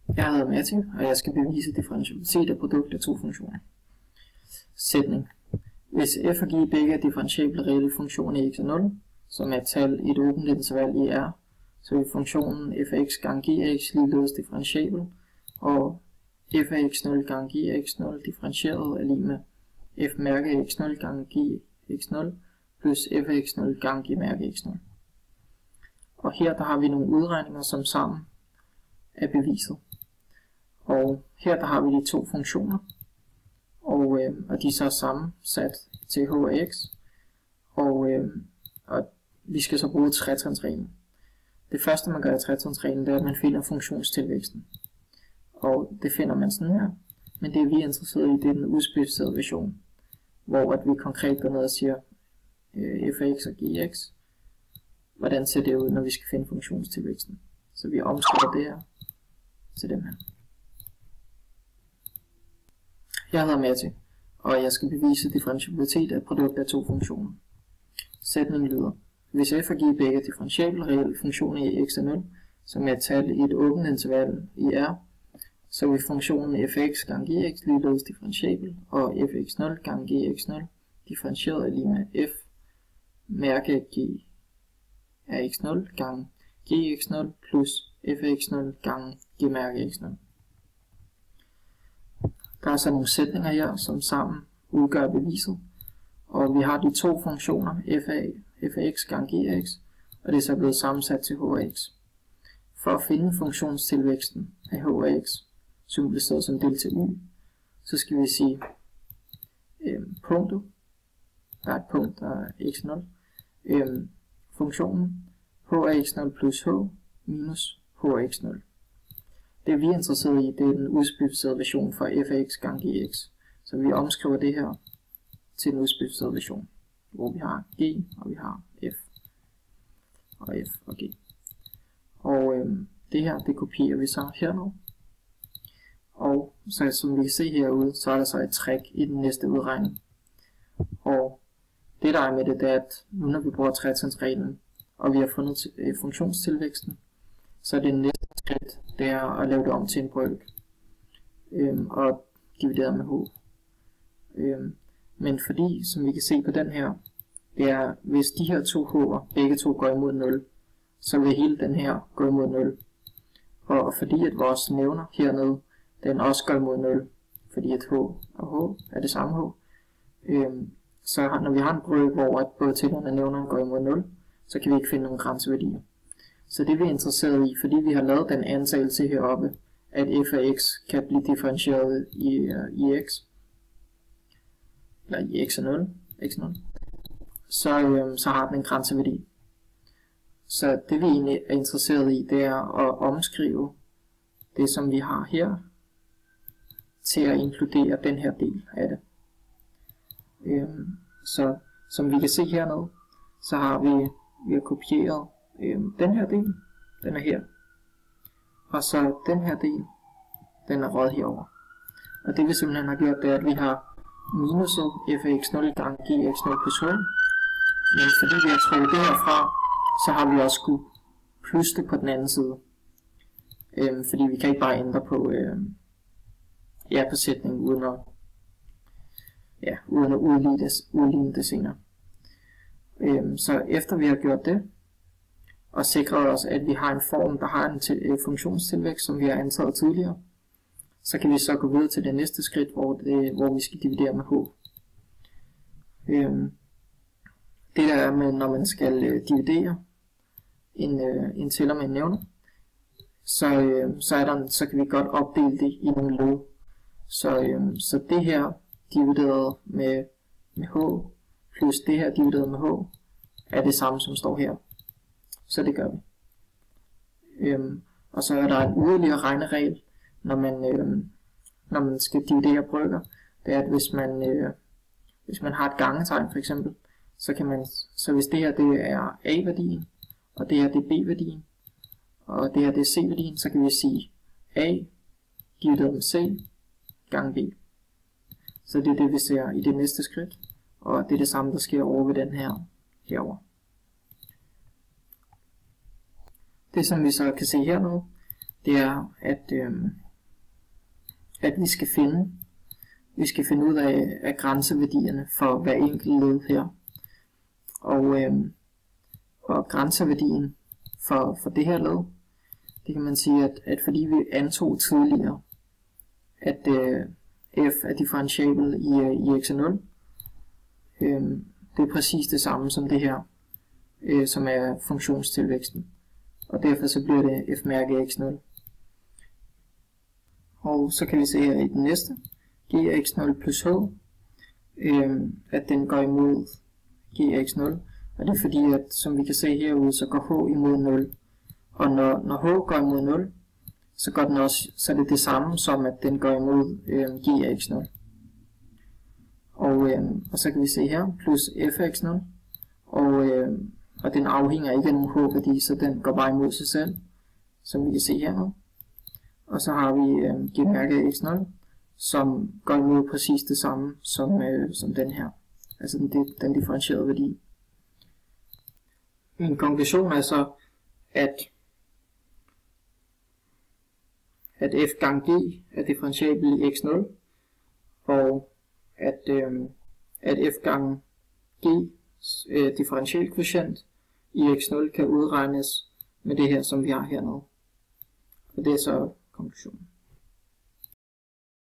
Jeg hedder Matthew, og jeg skal bevise differentiabilitet af produkt af to funktioner. Sætning. Hvis f og g begge er differentiable reelle funktioner i x er 0, som er et tal i et åbent interval i R, så vil funktionen f af x gange g af x ligeledes differentiabel, og f af x0 gange g af x0 differentieret er lig med f mærke af x0 gange g x0 plus f af x0 gange g mærke af x0. Og her der har vi nogle udregninger, som sammen er beviset. Og her der har vi de to funktioner, og de er så sammensat til h af x, og vi skal så bruge tretrinsreglen. Det første man gør i tretrinsreglen, det er at man finder funktionstilvæksten. Og det finder man sådan her, men det vi er interesseret i, det er den udspecificerede version, hvor at vi konkret går ned og siger f af x og g af x. Hvordan ser det ud, når vi skal finde funktionstilvæksten? Så vi omskriver det her til dem her. Jeg hedder Matthew, og jeg skal bevise differentiabilitet af produkt af to funktioner. Sætningen lyder: hvis f og g begge er differentiable reelle funktioner i x er 0, som er et tal i et åbent interval i R, så vil funktionen f af x gange g af x ligeledes differentiabel, og f af x0 gange g af x0 differentieret er lige med f mærke af g af x0 gange g af x0 plus f af x0 gange g mærke af x0. Der er så nogle sætninger her, som sammen udgør beviset, og vi har de to funktioner f af x gange g af x, og det er så blevet sammensat til h af x. For at finde funktionstilvæksten af h af x, symboliseret som del til y, så skal vi sige punktet, der er et punkt, der er x0, funktionen h af x0 plus h minus h af x0. Det vi er interesseret i, det er den udspecificerede version for f af x gange g af x. Så vi omskriver det her til den udspecificerede version, hvor vi har g, og vi har f og g. Og det her, det kopierer vi så hernede. Og så som vi kan se herude, så er der så et trick i den næste udregning. Og det der er med det, det er, at nu når vi bruger tretrinsreglen, og vi har fundet funktionstilvæksten, så det næste skridt, det er at lave det om til en brøk, og divideret med h. Men fordi, som vi kan se på den her, det er, hvis de her to h'er, begge to går imod 0, så vil hele den her gå imod 0. Og fordi at vores nævner hernede, den også går imod 0, fordi at h og h er det samme h, så når vi har en brøk, hvor at både tællerne og nævnerne går imod 0, så kan vi ikke finde nogen grænseværdier. Så det vi er interesseret i, fordi vi har lavet den antagelse heroppe, at f af x kan blive differentieret i x, eller i x er 0, x0, så har den en grænseværdi. Så det vi egentlig er interesseret i, det er at omskrive det som vi har her, til at inkludere den her del af det. Så som vi kan se hernede, så har vi har kopieret den her del, den er her, og så den her del, den er røget herover. Og det vi simpelthen har gjort, det er, at vi har minuset f af x0 gange g af x0 plus h, men fordi vi har trukket det her fra, så har vi også skulle plusse det på den anden side, fordi vi kan ikke bare ændre på på sætningen uden at udligne det senere. Så efter vi har gjort det, og sikret os, at vi har en form, der har en funktionstilvækst, som vi har antaget tidligere, så kan vi så gå videre til det næste skridt, hvor vi skal dividere med h. Det der er med, når man skal dividere en tæller med en nævner, så kan vi godt opdele det i nogle led. Så det her divideret med h, plus det her divideret med h, er det samme som står her. Så det gør vi. Og så er der en yderligere regneregel, når man skal dividere brøker. Det er, at hvis man har et gangetegn for eksempel, så hvis det her det er a-værdien, og det her det er b-værdien, og det her det er c-værdien, så kan vi sige a divideret med c gange b. Så det er det vi ser i det næste skridt, og det er det samme der sker over ved den her herover. Det som vi så kan se hernede, det er, at vi skal finde ud af grænseværdierne for hver enkelt led her. Og grænseværdien for det her led, det kan man sige, at fordi vi antog tidligere, at f er differentiabel i x er 0, det er præcis det samme som det her, som er funktionstilvæksten. Og derfor så bliver det f mærke x0. Og så kan vi se her i den næste, gx0 plus h, at den går imod gx0. Og det er fordi, at som vi kan se herude, så går h imod 0. Og når h går imod 0, så går den også, så er det det samme som, at den går imod gx0. Og så kan vi se her, plus fx0. Og den afhænger ikke af nogen h-værdi, så den går bare imod sig selv, som vi kan se her nu. Og så har vi g-mærke x0, som går imod præcis det samme som den her. Altså den differentierede værdi. Min konklusion er så, at f gange g er differentiabel i x0, og at f gange g differentialkvotient i x0 kan udregnes med det her, som vi har hernede. Og det er så konklusionen.